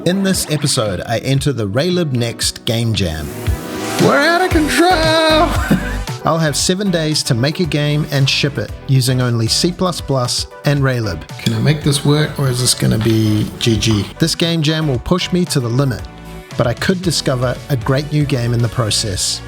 In this episode, I enter the Raylib Next Game Jam. We're out of control! I'll have 7 days to make a game and ship it using only C++ and Raylib. Can I make this work, or is this going to be GG? This game jam will push me to the limit, but I could discover a great new game in the process.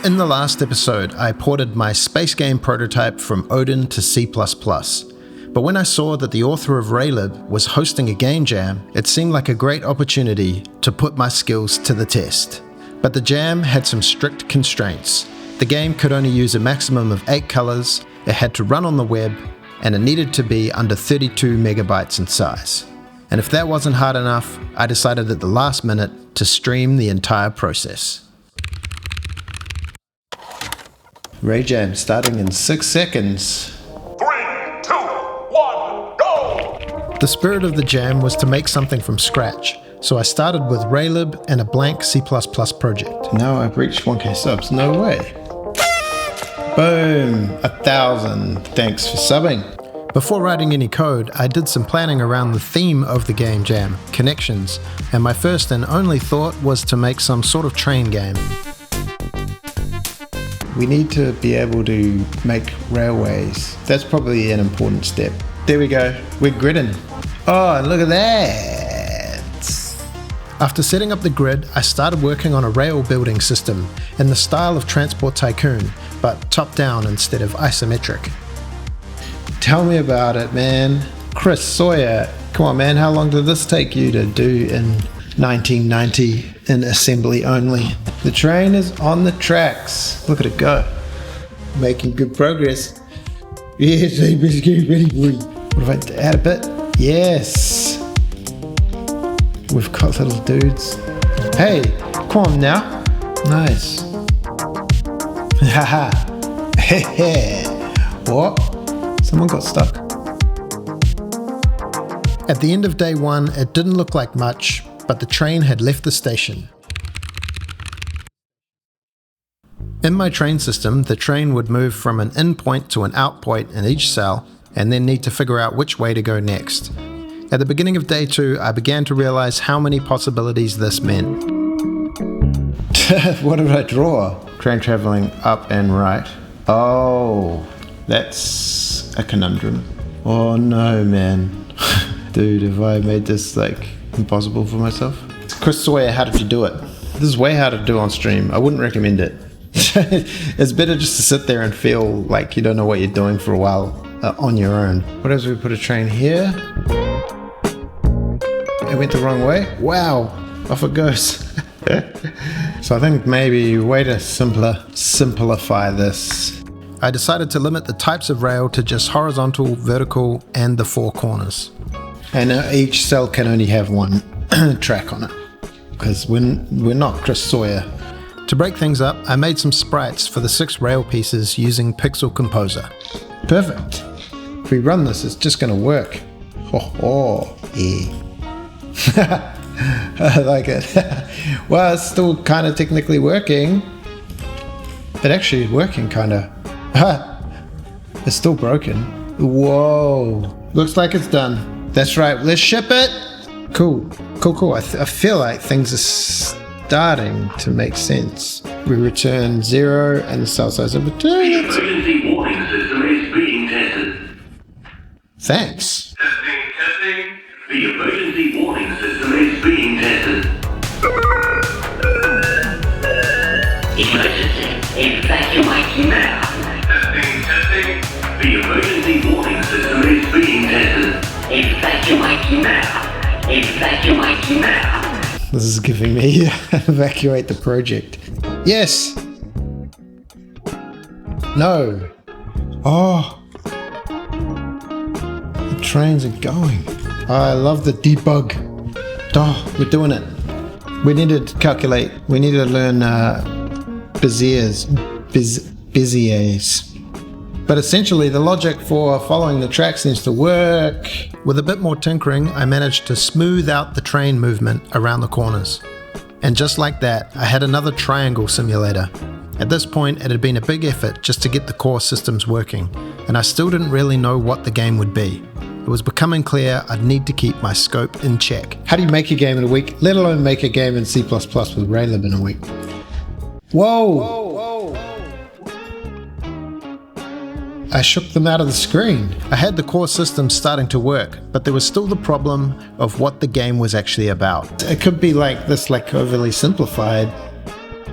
In the last episode, I ported my space game prototype from Odin to C++. But when I saw that the author of Raylib was hosting a game jam, it seemed like a great opportunity to put my skills to the test. But the jam had some strict constraints. The game could only use a maximum of 8 colors, it had to run on the web, and it needed to be under 32 megabytes in size. And if that wasn't hard enough, I decided at the last minute to stream the entire process. Ray Jam starting in 6 seconds. 3, 2, 1, go! The spirit of the jam was to make something from scratch, so I started with Raylib and a blank C++ project. Now I've reached 1k subs, no way. Boom, 1,000, thanks for subbing. Before writing any code, I did some planning around the theme of the game jam, connections, and my first and only thought was to make some sort of train game. We need to be able to make railways. That's probably an important step. There we go, we're gridding. Oh, and look at that! After setting up the grid, I started working on a rail building system in the style of Transport Tycoon, but top down instead of isometric. Tell me about it, man. Chris Sawyer, come on man, how long did this take you to do in 1990 in assembly only? The train is on the tracks. Look at it go. Making good progress. Yes, ready for you. What if I add a bit? Yes. We've got little dudes. Hey, come on now. Nice. Haha. What? Someone got stuck. At the end of day 1, it didn't look like much, but the train had left the station. In my train system, the train would move from an in point to an out point in each cell, and then need to figure out which way to go next. At the beginning of day 2, I began to realize how many possibilities this meant. What did I draw? Train traveling up and right. Oh, that's a conundrum. Oh no, man. Dude, have I made this like impossible for myself? Chris Sawyer, how did you do it? This is way harder to do on stream. I wouldn't recommend it. It's better just to sit there and feel like you don't know what you're doing for a while on your own. What else? We put a train here. It went the wrong way. Wow, off it goes. So I think maybe way to simplify this. I decided to limit the types of rail to just horizontal, vertical, and the 4 corners. And each cell can only have 1 track on it, because we're not Chris Sawyer. To break things up, I made some sprites for the 6 rail pieces using Pixel Composer. Perfect. If we run this, it's just going to work. Yeah. I like it. Well, it's still kind of technically working. It actually is working, kind of. It's still broken. Whoa. Looks like it's done. That's right. Let's ship it. Cool. I feel like things are starting to make sense. We return 0 and the cell size of a 2. The emergency warning system is being tested. Thanks. Testing. The emergency warning system is being tested. Emergency. Evacuate now. Testing. The emergency warning system is being tested. Evacuate now. This is giving me evacuate the project. Yes. No. Oh. The trains are going. I love the debug. Oh, we're doing it. We need to calculate. We need to learn Bézier's. But essentially, the logic for following the track seems to work. With a bit more tinkering, I managed to smooth out the train movement around the corners. And just like that, I had another triangle simulator. At this point, it had been a big effort just to get the core systems working, and I still didn't really know what the game would be. It was becoming clear I'd need to keep my scope in check. How do you make a game in a week, let alone make a game in C++ with Raylib in a week? Whoa! I shook them out of the screen. I had the core systems starting to work, but there was still the problem of what the game was actually about. It could be like this, like overly simplified,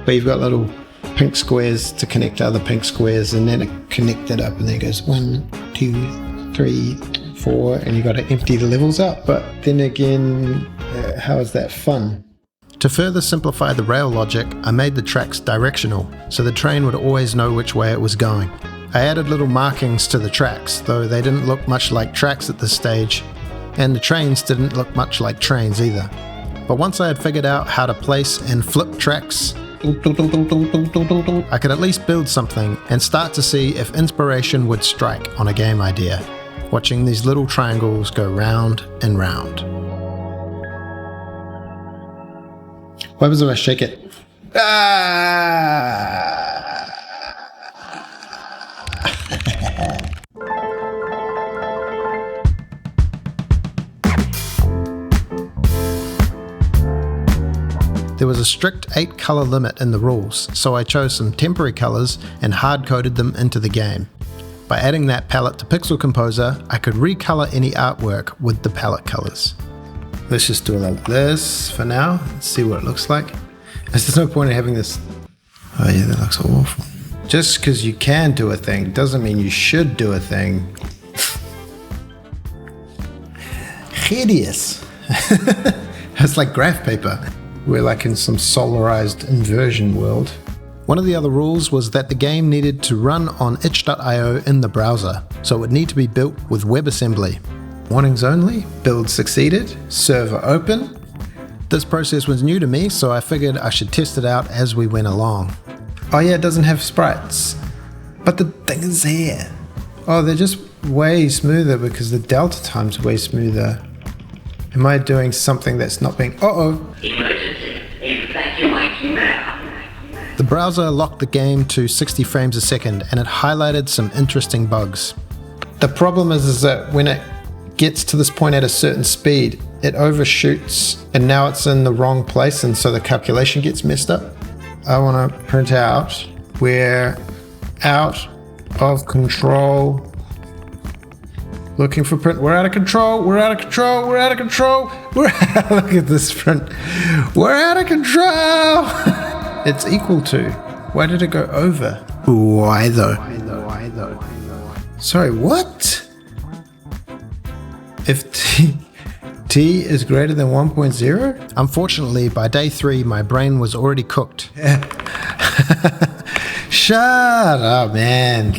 where you've got little pink squares to connect to other pink squares, and then it connected up, and then it goes 1, 2, 3, 4, and you got to empty the levels out. But then again, how is that fun? To further simplify the rail logic, I made the tracks directional, so the train would always know which way it was going. I added little markings to the tracks, though they didn't look much like tracks at this stage, and the trains didn't look much like trains either. But once I had figured out how to place and flip tracks, I could at least build something and start to see if inspiration would strike on a game idea, watching these little triangles go round and round. What happens if I shake it? There was a strict 8 color limit in the rules, so I chose some temporary colors and hard-coded them into the game. By adding that palette to Pixel Composer, I could recolor any artwork with the palette colors. Let's just do it like this for now. Let's see what it looks like. There's no point in having this. Oh yeah, that looks awful. Just because you can do a thing doesn't mean you should do a thing. Hideous. It's like graph paper. We're like in some solarized inversion world. One of the other rules was that the game needed to run on itch.io in the browser, so it would need to be built with WebAssembly. Warnings only, build succeeded, server open. This process was new to me, so I figured I should test it out as we went along. Oh yeah, it doesn't have sprites, but the thing is here. Oh, they're just way smoother because the delta time's way smoother. Am I doing something that's not being... Emergency. Evacuate now. The browser locked the game to 60 frames a second, and it highlighted some interesting bugs. The problem is that when it gets to this point at a certain speed, it overshoots, and now it's in the wrong place, and so the calculation gets messed up. I want to print out, we're out of control. Looking for print. We're out of control. We're out of control. We're out of control. Look at this print. We're out of control. It's equal to. Why did it go over? Why though? Sorry, what? If t is greater than 1.0? Unfortunately, by day 3, my brain was already cooked. Shut up, man.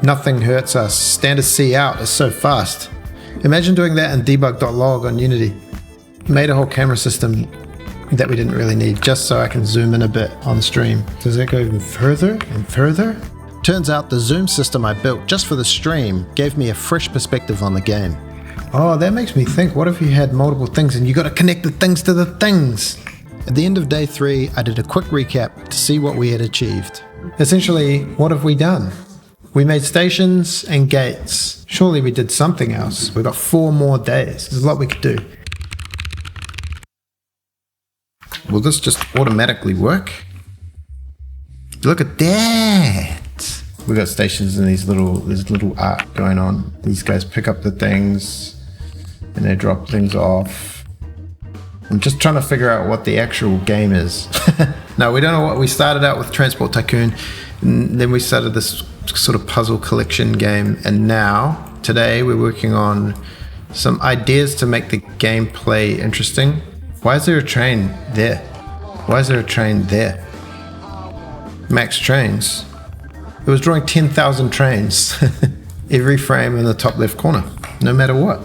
Nothing hurts us. Standard C out is so fast. Imagine doing that in debug.log on Unity. Made a whole camera system that we didn't really need just so I can zoom in a bit on stream. Does that go even further and further? Turns out the zoom system I built just for the stream gave me a fresh perspective on the game. Oh, that makes me think, what if you had multiple things and you got to connect the things to the things? At the end of day 3, I did a quick recap to see what we had achieved. Essentially, what have we done? We made stations and gates. Surely we did something else. We've got 4 more days. There's a lot we could do. Will this just automatically work? Look at that! We got stations and there's little art going on. These guys pick up the things and they drop things off. I'm just trying to figure out what the actual game is. No, we don't know what. We started out with Transport Tycoon, and then we started this sort of puzzle collection game, and now, today, we're working on some ideas to make the gameplay interesting. Why is there a train there? Why is there a train there? Max trains. It was drawing 10,000 trains. Every frame in the top left corner, no matter what.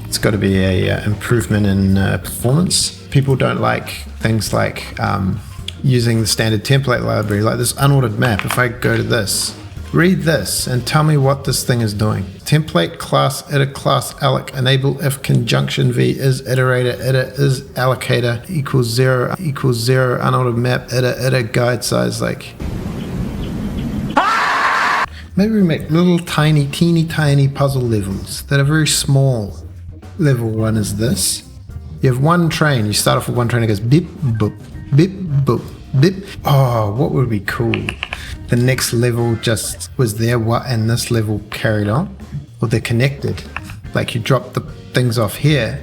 It's got to be a improvement in performance. People don't like things like using the standard template library, like this unordered map. If I go to this, Read this and tell me what this thing is doing. Template class iter class alloc enable if conjunction v is iterator iter is allocator equals 0 unordered map iter guide size. Like, maybe we make little tiny, teeny tiny puzzle levels that are very small. Level 1 is this. You have one train. You start off with one train. It goes beep boop beep boop beep. Oh, what would be cool? The next level just was there, and this level carried on. Or they're connected. Like you drop the things off here,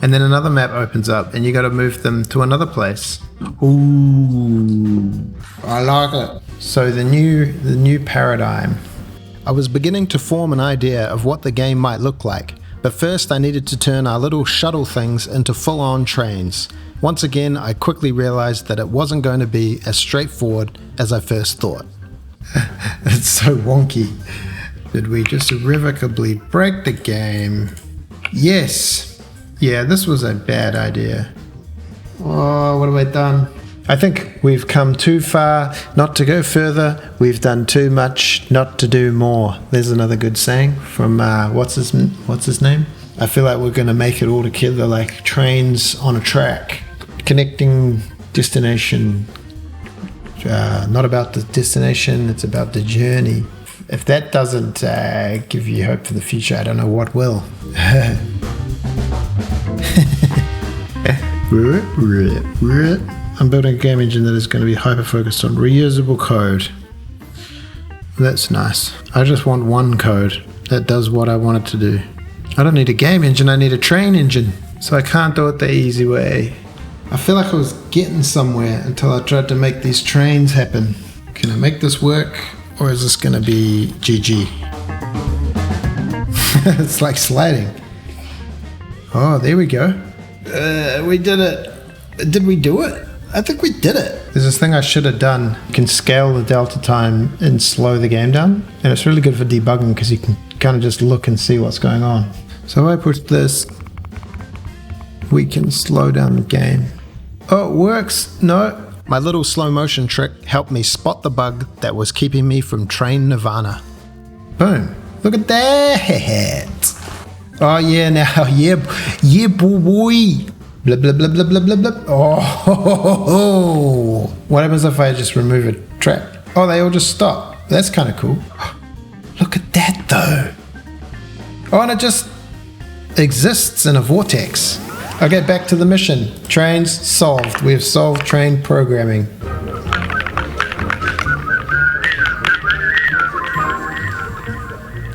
and then another map opens up, and you got to move them to another place. Ooh, I like it. So the new paradigm. I was beginning to form an idea of what the game might look like, but first I needed to turn our little shuttle things into full-on trains. Once again, I quickly realized that it wasn't going to be as straightforward as I first thought. It's so wonky. Did we just irrevocably break the game? Yes. Yeah, this was a bad idea. Oh, what have I done? I think we've come too far not to go further. We've done too much not to do more. There's another good saying from, what's his name? I feel like we're going to make it all together like trains on a track. Connecting destination. Not about the destination, it's about the journey. If that doesn't give you hope for the future, I don't know what will. I'm building a game engine that is going to be hyper-focused on reusable code. That's nice. I just want one code that does what I want it to do. I don't need a game engine, I need a train engine. So I can't do it the easy way. I feel like I was getting somewhere until I tried to make these trains happen. Can I make this work, or is this going to be GG? It's like sliding. Oh, there we go. We did it. Did we do it? I think we did it. There's this thing I should have done. You can scale the delta time and slow the game down. And it's really good for debugging because you can kind of just look and see what's going on. So if I push this, we can slow down the game. Oh, it works. No. My little slow motion trick helped me spot the bug that was keeping me from train nirvana. Boom. Look at that. Oh yeah, now. Yeah, boy. Blah, blah, blah, blah, blah, blah, blah. Oh. What happens if I just remove a track? Oh, they all just stop. That's kind of cool. Look at that though. Oh, and it just exists in a vortex. Okay, back to the mission. Trains solved. We have solved train programming.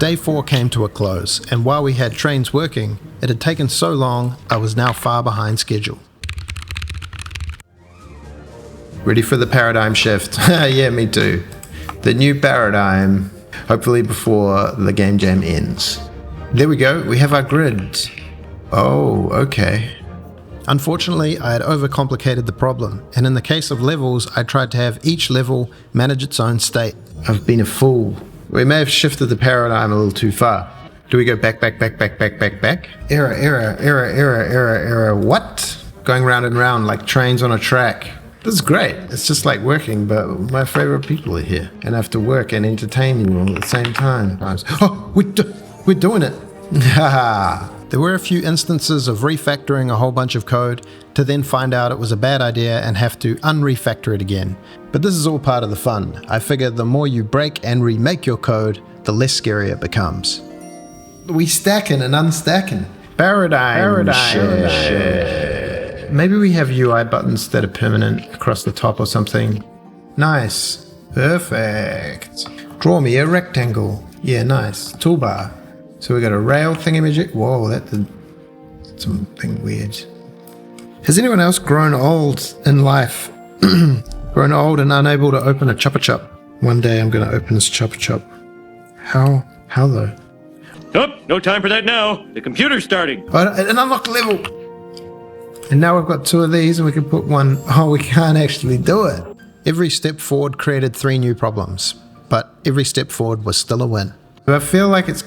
Day 4 came to a close, and while we had trains working, it had taken so long I was now far behind schedule. Ready for the paradigm shift. Yeah, me too. The new paradigm, hopefully before the game jam ends. There we go, we have our grid. Oh, okay. Unfortunately, I had overcomplicated the problem, and in the case of levels, I tried to have each level manage its own state. I've been a fool. We may have shifted the paradigm a little too far. Do we go back? Error, what? Going round and round like trains on a track. This is great. It's just like working, but my favorite people are here. And I have to work and entertain you all at the same time. Oh, we're doing it. Haha. There were a few instances of refactoring a whole bunch of code to then find out it was a bad idea and have to unrefactor it again. But this is all part of the fun. I figure the more you break and remake your code, the less scary it becomes. We stacking and unstacking. Paradigm shift. Maybe we have UI buttons that are permanent across the top or something. Nice. Perfect. Draw me a rectangle. Yeah, nice. Toolbar. So we got a rail thingamajig. Whoa, that did something weird. Has anyone else grown old in life? Grown old and unable to open a chopper chop? One day I'm going to open this chopper chop. How though? Oh, no time for that now. The computer's starting. Oh, an unlocked level. And now we've got 2 of these and we can put one. Oh, we can't actually do it. Every step forward created 3 new problems, but every step forward was still a win. But I feel like it's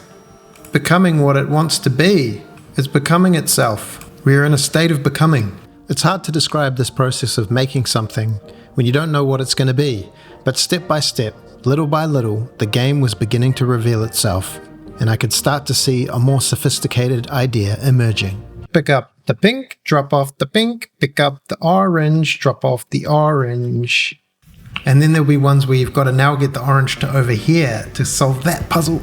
becoming what it wants to be. It's becoming itself. We are in a state of becoming. It's hard to describe this process of making something when you don't know what it's going to be, but step by step, Little by little, the game was beginning to reveal itself, and I could start to see a more sophisticated idea emerging. Pick up the pink, drop off the pink, pick up the orange, drop off the orange. And then there'll be ones where you've got to now get the orange to over here to solve that puzzle.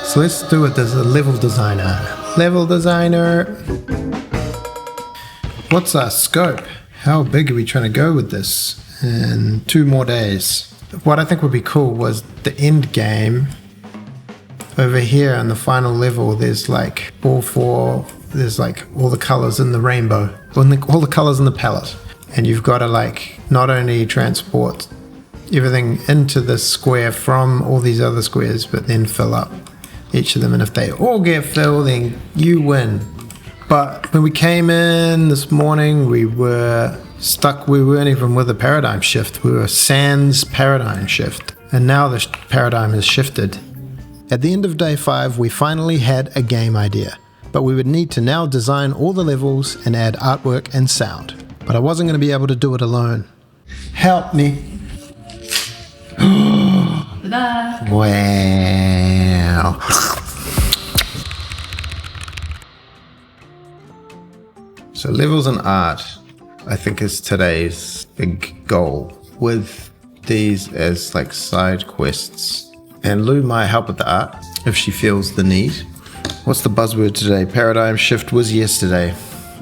So let's do it as a level designer. Level designer. What's our scope? How big are we trying to go with this? In 2 more days. What I think would be cool was the end game. Over here on the final level, there's like there's like all the colors in the rainbow, all the colors in the palette. And you've got to like not only transport everything into this square from all these other squares, but then fill up each of them. And if they all get filled, then you win. But when we came in this morning, we were stuck. We weren't even with a paradigm shift. We were sans paradigm shift. And now the paradigm has shifted. At the end of day 5, we finally had a game idea, but we would need to now design all the levels and add artwork and sound. But I wasn't going to be able to do it alone. Help me. Wow. So levels and art, I think, is today's big goal, with these as like side quests. And Lou might help with the art if she feels the need. What's the buzzword today? Paradigm shift was yesterday.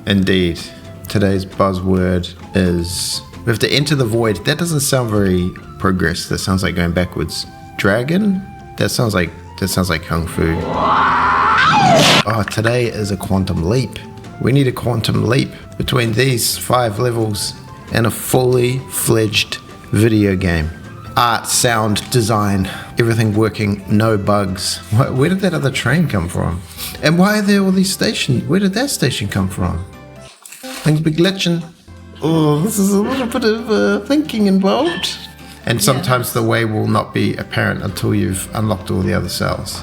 Indeed. Today's buzzword is we have to enter the void. That doesn't sound very progress. That sounds like going backwards. Dragon? That sounds like Kung Fu. Oh, today is a quantum leap. We need a quantum leap between these 5 levels and a fully fledged video game. Art, sound, design, everything working, no bugs. Where did that other train come from? And why are there all these stations? Where did that station come from? Things be glitching. Oh, this is a little bit of thinking involved. And sometimes the way will not be apparent until you've unlocked all the other cells.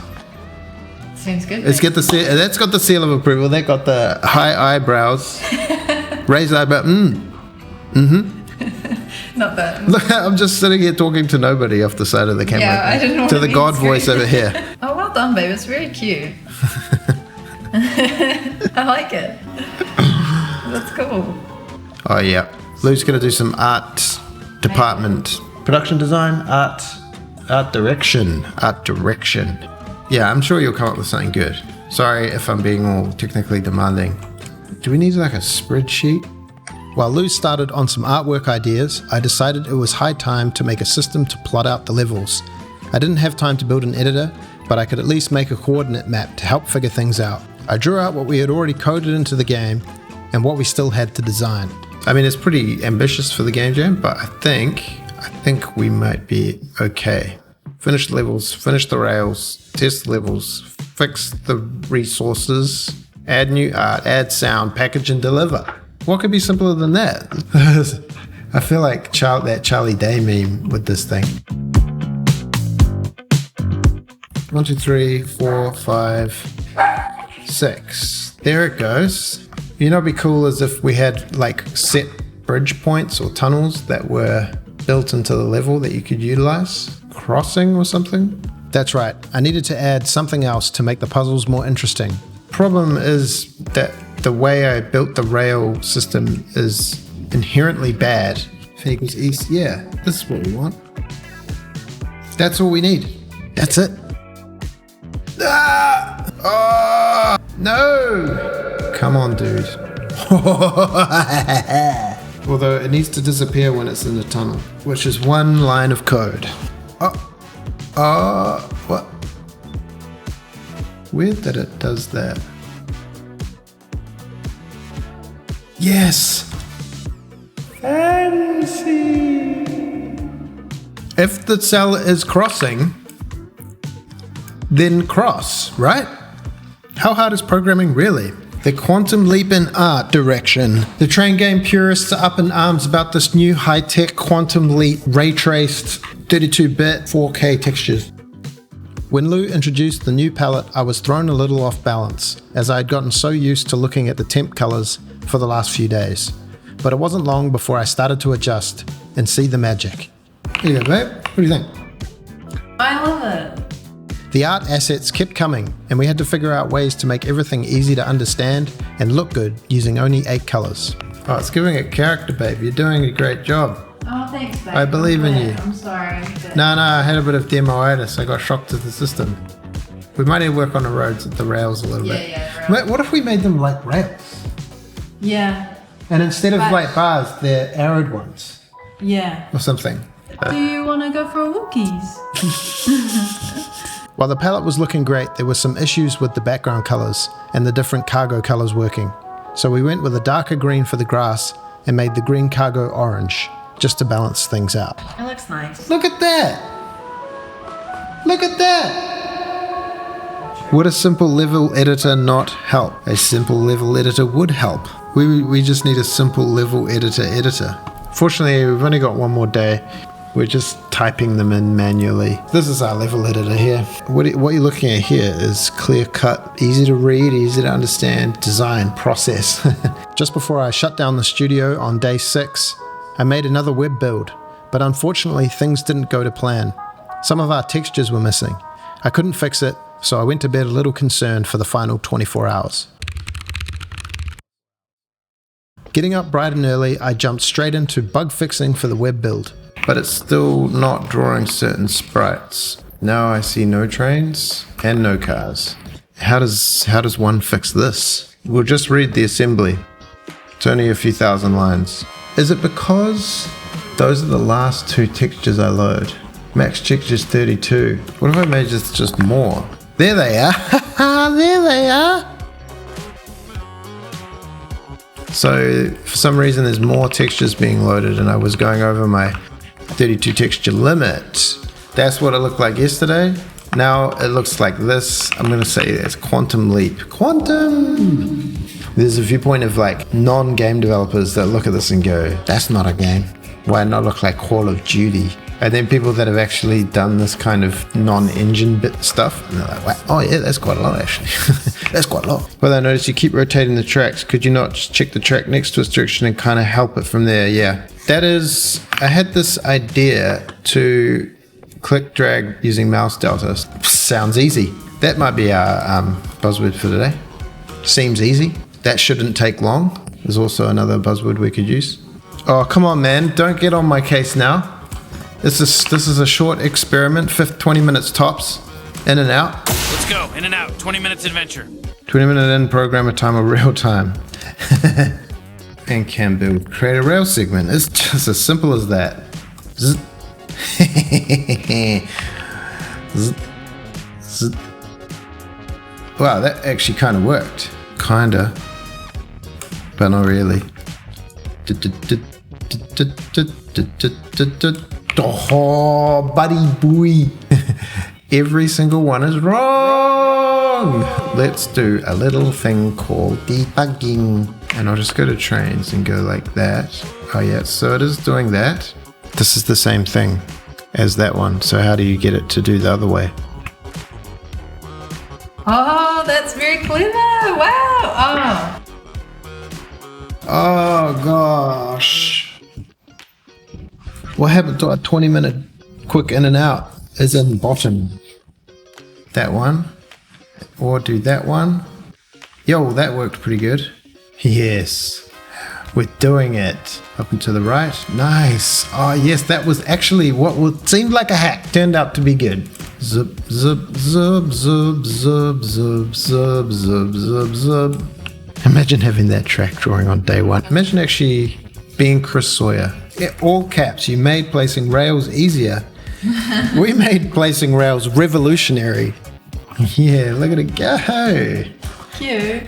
Seems good. Let's get that's got the seal of approval. That got the high eyebrows. Raised eyebrow. Not bad. Look, I'm just sitting here talking to nobody off the side of the camera. Yeah, I didn't know to what the it God means. voice over here. Oh, well done, babe. It's very cute. I like it. That's cool. Oh yeah, Lou's gonna do some art department, production design, art direction. Yeah, I'm sure you'll come up with something good. Sorry if I'm being all technically demanding. Do we need like a spreadsheet? While Lou started on some artwork ideas, I decided it was high time to make a system to plot out the levels. I didn't have time to build an editor, but I could at least make a coordinate map to help figure things out. I drew out what we had already coded into the game and what we still had to design. I mean, it's pretty ambitious for the game jam, but I think we might be okay. Finish the levels, finish the rails, test the levels, fix the resources, add new art, add sound, package and deliver. What could be simpler than that? I feel like that Charlie Day meme with this thing. 1, 2, 3, 4, 5, 6. There it goes. You know, it'd be cool as if we had like set bridge points or tunnels that were built into the level that you could utilize. Crossing or something? That's right. I needed to add something else to make the puzzles more interesting. Problem is that the way I built the rail system is inherently bad. If equals east, yeah, this is what we want. That's all we need. That's it. Ah! Oh, no! Come on, dude. Although it needs to disappear when it's in the tunnel, which is one line of code. What? Weird that it does that. Yes! Fancy! If the cell is crossing, then cross, right? How hard is programming really? The quantum leap in art direction. The train game purists are up in arms about this new high-tech quantum leap ray-traced 32-bit 4K textures. When Lou introduced the new palette, I was thrown a little off balance, as I had gotten so used to looking at the temp colors for the last few days. But it wasn't long before I started to adjust, and see the magic. Here you go, babe. What do you think? I love it. The art assets kept coming, and we had to figure out ways to make everything easy to understand and look good using only 8 colors. Oh, it's giving it character, babe. You're doing a great job. Oh, thanks, babe. I believe in you. I'm sorry. But... No, I had a bit of demoitis. I got shocked to the system. We might need to work on the roads, the rails a little bit. Yeah. Wait, what if we made them like rails? Yeah. And instead of But- like bars, they're arrowed ones Yeah. or something. Do you want to go for walkies? While the palette was looking great, there were some issues with the background colors and the different cargo colors working. So we went with a darker green for the grass and made the green cargo orange, just to balance things out. It looks nice. Look at that! Look at that! Would a simple level editor not help? A simple level editor would help. We just need a simple level editor. Fortunately, we've only got one more day. We're just typing them in manually. This is our level editor here. What you're looking at here is clear cut, easy to read, easy to understand, design, process. Just before I shut down the studio on day 6, I made another web build, but unfortunately things didn't go to plan. Some of our textures were missing. I couldn't fix it, so I went to bed a little concerned for the final 24 hours. Getting up bright and early, I jumped straight into bug fixing for the web build. But it's still not drawing certain sprites. Now I see no trains and no cars. How does one fix this? We'll just read the assembly. It's only a few thousand lines. Is it because those are the last 2 textures I load? Max textures 32. What if I made this just more? There they are. There they are. So for some reason there's more textures being loaded and I was going over my 32 texture limit. That's what it looked like yesterday. Now it looks like this. I'm going to say it's quantum leap. Quantum! There's a viewpoint of like non-game developers that look at this and go, that's not a game. Why not look like Call of Duty? And then people that have actually done this kind of non-engine bit stuff, and they're like, wow, oh yeah, that's quite a lot actually. That's quite a lot. Well, I noticed you keep rotating the tracks. Could you not just check the track next to its direction and kind of help it from there? Yeah. That is, I had this idea to click drag using mouse delta. Sounds easy. That might be our buzzword for today. Seems easy. That shouldn't take long. There's also another buzzword we could use. Oh, come on, man. Don't get on my case now. This is a short experiment, 20 minutes tops, in and out. Let's go, in and out, 20 minutes adventure. 20 minute in, programmer time or real time. And can build, create a rail segment. It's just as simple as that. Zzz. Zzz. Zzz. Wow, that actually kind of worked. Kinda. But not really. Oh, buddy boy. Every single one is wrong. Let's do a little thing called debugging. And I'll just go to trains and go like that. Oh yeah, so it is doing that. This is the same thing as that one. So how do you get it to do the other way? Oh, that's very clever. Wow. Oh gosh. What happened to our 20-minute quick in and out? Is in bottom. That one. Or do that one. Yo, that worked pretty good. Yes. We're doing it. Up and to the right. Nice. Oh yes, that was actually what seemed like a hack. Turned out to be good. Zip, zip, zip, zip, zip, zip, zip, zip, zip, zip. Imagine having that track drawing on day 1. Imagine actually being Chris Sawyer. All caps, you made placing rails easier. We made placing rails revolutionary. Yeah, look at it go. Cute.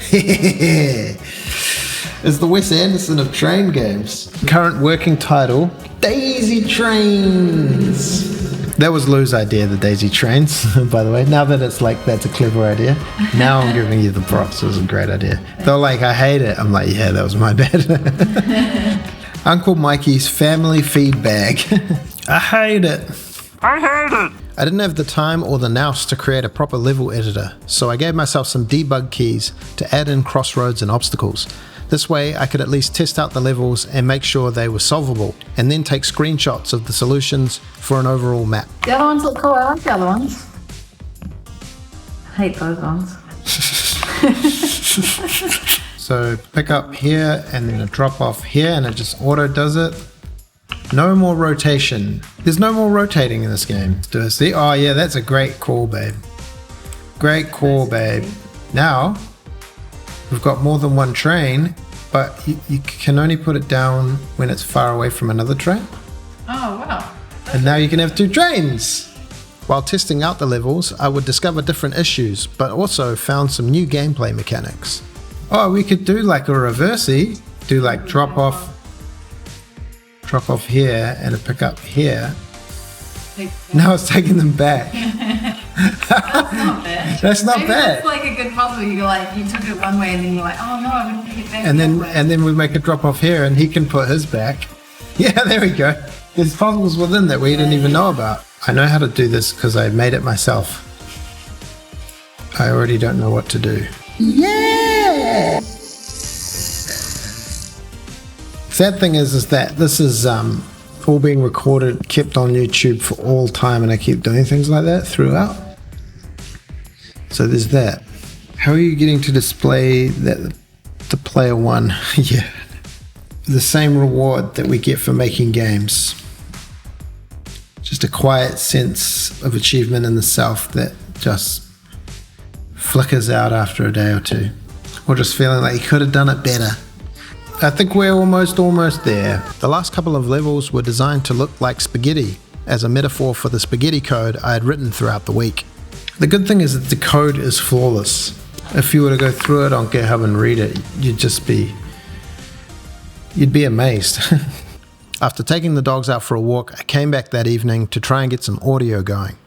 It's the Wes Anderson of train games. Current working title, Daisy Trains. That was Lou's idea, the Daisy Trains, by the way. Now that it's like, that's a clever idea. Now I'm giving you the props. It was a great idea. They're like, I hate it. I'm like, yeah, that was my bad. Uncle Mikey's family feed bag. I hate it. I didn't have the time or the nous to create a proper level editor, so I gave myself some debug keys to add in crossroads and obstacles. This way I could at least test out the levels and make sure they were solvable, and then take screenshots of the solutions for an overall map. The other ones look cool. I like the other ones. I hate those ones. So pick up here and then a drop off here, and it just auto does it. No more rotation. There's no more rotating in this game. Do I see? Oh yeah, that's a great call, babe. Great call, babe. Now, we've got more than one train, but you can only put it down when it's far away from another train. Oh, wow. And now you can have two trains. While testing out the levels, I would discover different issues, but also found some new gameplay mechanics. Oh, we could do like a reversey, do like drop off here and a pick up here. Now it's taking them back. That's not bad. That's not Maybe bad. It's like a good puzzle. You took it one way and then you're like, oh no, I'm gonna take it back. And the other way. then we make a drop off here and he can put his back. Yeah, there we go. There's puzzles within that we didn't even know about. I know how to do this because I made it myself. I already don't know what to do. Yeah! Sad thing is that this is all being recorded, kept on YouTube for all time, and I keep doing things like that throughout. So there's that. How are you getting to display that the player won? Yeah. The same reward that we get for making games. Just a quiet sense of achievement in the self that just flickers out after a day or two. Or just feeling like you could have done it better. I think we're almost there. The last couple of levels were designed to look like spaghetti, as a metaphor for the spaghetti code I had written throughout the week. The good thing is that the code is flawless. If you were to go through it on GitHub and read it, you'd be amazed. After taking the dogs out for a walk, I came back that evening to try and get some audio going.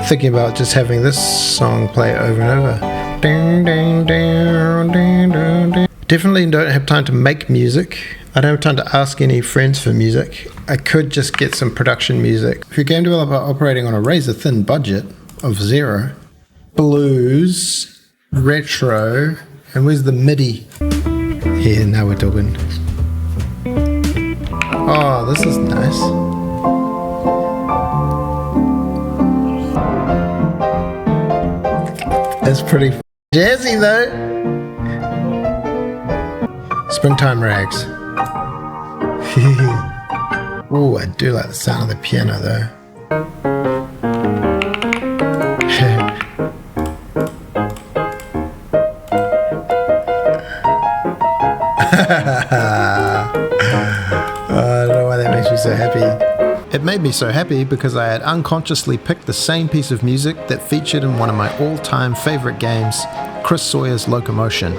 Thinking about just having this song play over and over. Ding, ding, ding, ding, ding, ding. Definitely don't have time to make music. I don't have time to ask any friends for music. I could just get some production music. If you're a game developer operating on a razor thin budget of 0, blues, retro, and where's the MIDI? Here, now we're talking. Oh, this is nice. That's pretty jazzy though. Springtime rags. Ooh, I do like the sound of the piano though. I don't know why that makes me so happy. It made me so happy because I had unconsciously picked the same piece of music that featured in one of my all-time favorite games, Chris Sawyer's Locomotion.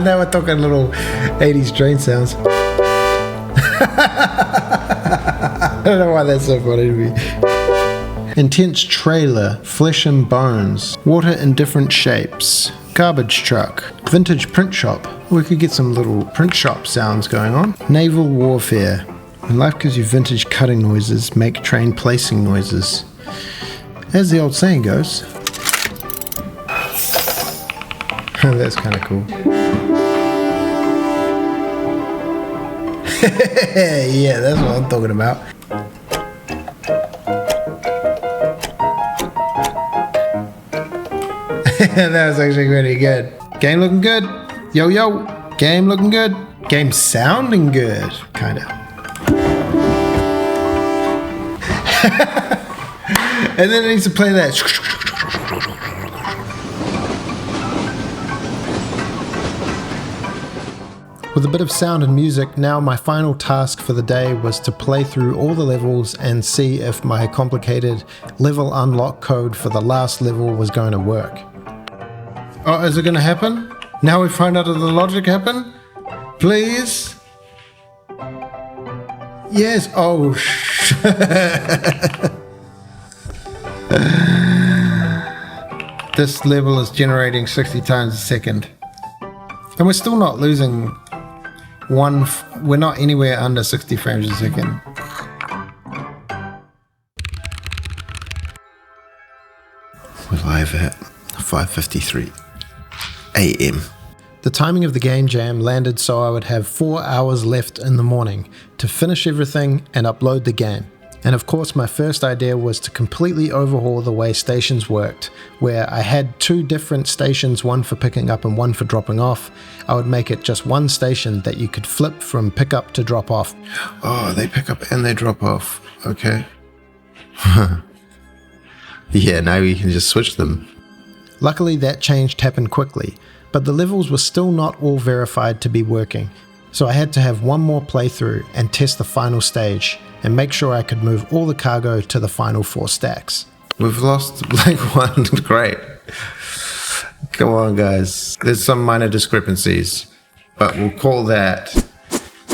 Now we're talking little 80s train sounds. I don't know why that's so funny to me. Intense trailer, flesh and bones, water in different shapes, garbage truck, vintage print shop. We could get some little print shop sounds going on. Naval warfare. When life gives you vintage cutting noises, make train placing noises. As the old saying goes. That's kind of cool. Yeah, that's what I'm talking about. That was actually pretty good. Game looking good. Yo, yo. Game looking good. Game sounding good. Kind of. And then it needs to play that. With a bit of sound and music, now my final task for the day was to play through all the levels and see if my complicated level unlock code for the last level was going to work. Oh, is it going to happen? Now we find out if the logic happened? Please? Yes. Oh, shit. This level is generating 60 times a second. And we're still not losing we're not anywhere under 60 frames a second. We're live at 5:53 a.m. The timing of the game jam landed so I would have 4 hours left in the morning to finish everything and upload the game. And of course my first idea was to completely overhaul the way stations worked, where I had 2 different stations, one for picking up and one for dropping off. I would make it just one station that you could flip from pick up to drop off. Oh, they pick up and they drop off. Okay. Yeah, now you can just switch them. Luckily that change happened quickly, but the levels were still not all verified to be working. So I had to have one more playthrough and test the final stage and make sure I could move all the cargo to the final 4 stacks. We've lost Blake 1. Great. Come on, guys. There's some minor discrepancies, but we'll call that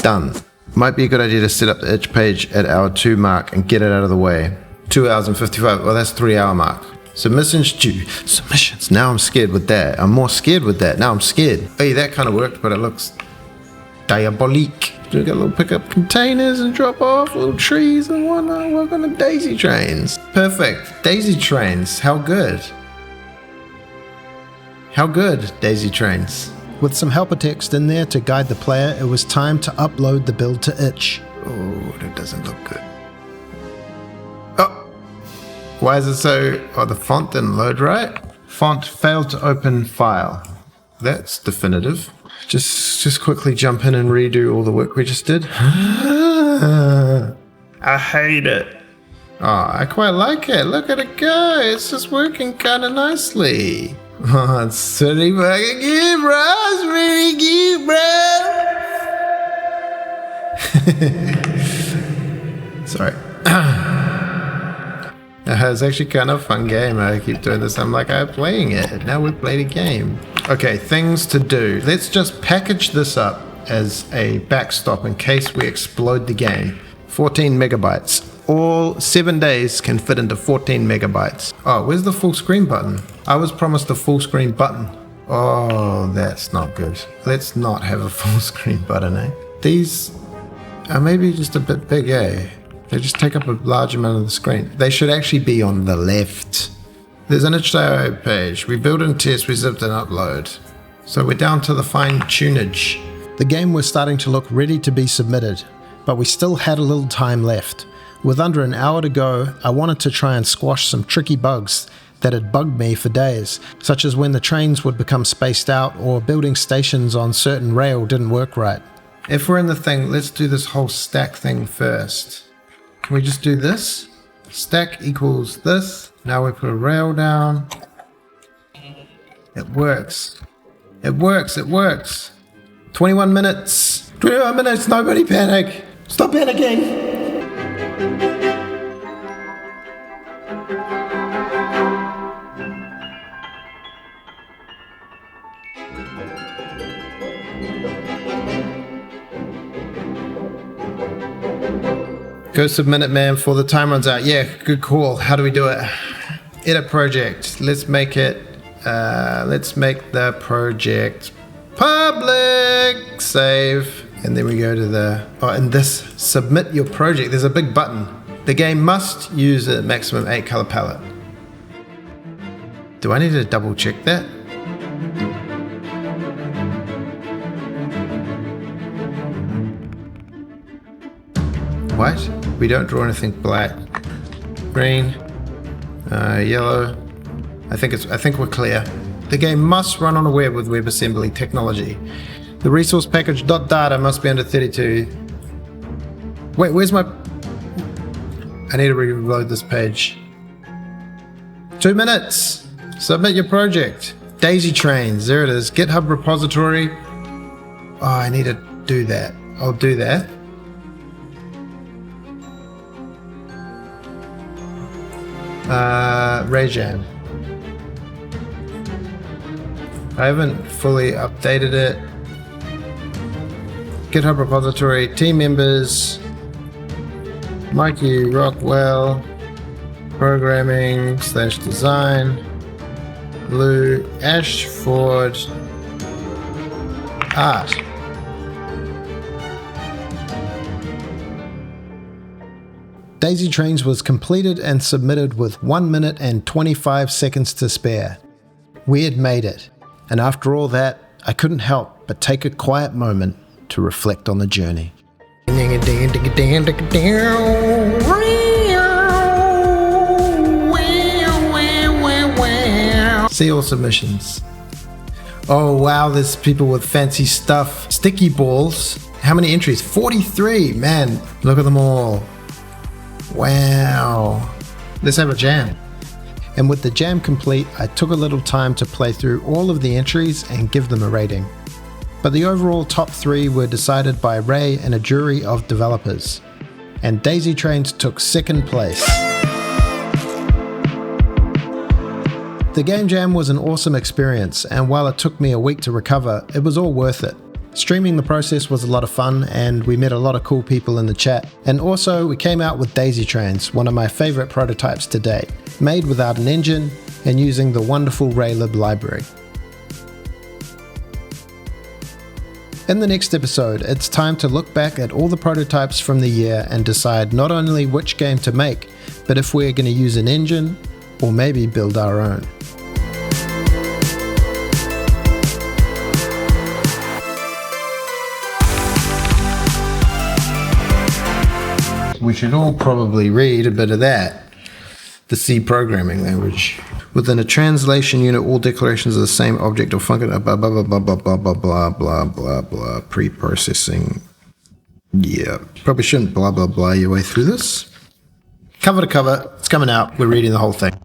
done. Might be a good idea to set up the itch page at hour 2 mark and get it out of the way. 2 hours and 55. Well, that's 3 hour mark. Submissions due. Submissions. Now I'm scared with that. I'm more scared with that. Now I'm scared. Hey, that kind of worked, but it looks diabolique. We got little pickup containers and drop off, little trees and whatnot. Work on the daisy trains. Perfect. Daisy trains. How good? How good, daisy trains? With some helper text in there to guide the player, it was time to upload the build to itch. Oh, that doesn't look good. Oh, why is it so? Oh, the font didn't load right. Font failed to open file. That's definitive. Just quickly jump in and redo all the work we just did. I hate it. Oh, I quite like it. Look at it go. It's just working kind of nicely. Oh, it's pretty fucking good, bro. It's pretty good, bro. Sorry. It's actually kind of a fun game. I keep doing this. I'm like, I'm playing it. Now we've played a game. Okay, things to do. Let's just package this up as a backstop in case we explode the game. 14 megabytes. All 7 days can fit into 14 megabytes. Oh, where's the full screen button? I was promised a full screen button. Oh, that's not good. Let's not have a full screen button, eh? These are maybe just a bit big, eh? They just take up a large amount of the screen. They should actually be on the left. There's an itch.io page. We build and test, we zipped and upload. So we're down to the fine tunage. The game was starting to look ready to be submitted, but we still had a little time left. With under an hour to go, I wanted to try and squash some tricky bugs that had bugged me for days, such as when the trains would become spaced out or building stations on certain rail didn't work right. If we're in the thing, let's do this whole stack thing first. Can we just do this? Stack equals this. Now we put a rail down. It works. It works. It works. 21 minutes. 21 minutes. Nobody panic. Stop panicking. Go submit it, man, before the time runs out. Yeah, good call. How do we do it? Edit project. Let's make it, let's make the project public. Save. And then we go to the, oh, and this, submit your project. There's a big button. The game must use a maximum 8 color palette. Do I need to double check that? White. We don't draw anything black. Green. Yellow. I think we're clear. The game must run on a web with WebAssembly technology. The resource package .data must be under 32. Wait, where's my... I need to reload this page. 2 minutes. Submit your project. Daisy trains. There it is. GitHub repository. Oh, I need to do that. I'll do that. Rayjam. I haven't fully updated it. GitHub repository, team members, Mikey Rockwell, programming /design. Lou Ashford Art. Daisy Trains was completed and submitted with 1 minute and 25 seconds to spare. We had made it, and after all that, I couldn't help but take a quiet moment to reflect on the journey. See all submissions. Oh wow, there's people with fancy stuff. Sticky balls. How many entries? 43! Man, look at them all. Wow. Let's have a jam. And with the jam complete, I took a little time to play through all of the entries and give them a rating. But the overall top 3 were decided by Ray and a jury of developers. And Daisy Trains took second place. The game jam was an awesome experience, and while it took me a week to recover, it was all worth it. Streaming the process was a lot of fun, and we met a lot of cool people in the chat. And also, we came out with Daisy Trains, one of my favorite prototypes to date, made without an engine and using the wonderful Raylib library. In the next episode, it's time to look back at all the prototypes from the year and decide not only which game to make, but if we're going to use an engine or maybe build our own. We should all probably read a bit of that. The C programming language. Within a translation unit, all declarations are the same object or function, blah, blah, blah, blah, blah, blah, blah, blah, blah, blah, blah, pre-processing. Yeah, probably shouldn't blah, blah, blah your way through this. Cover to cover, it's coming out. We're reading the whole thing.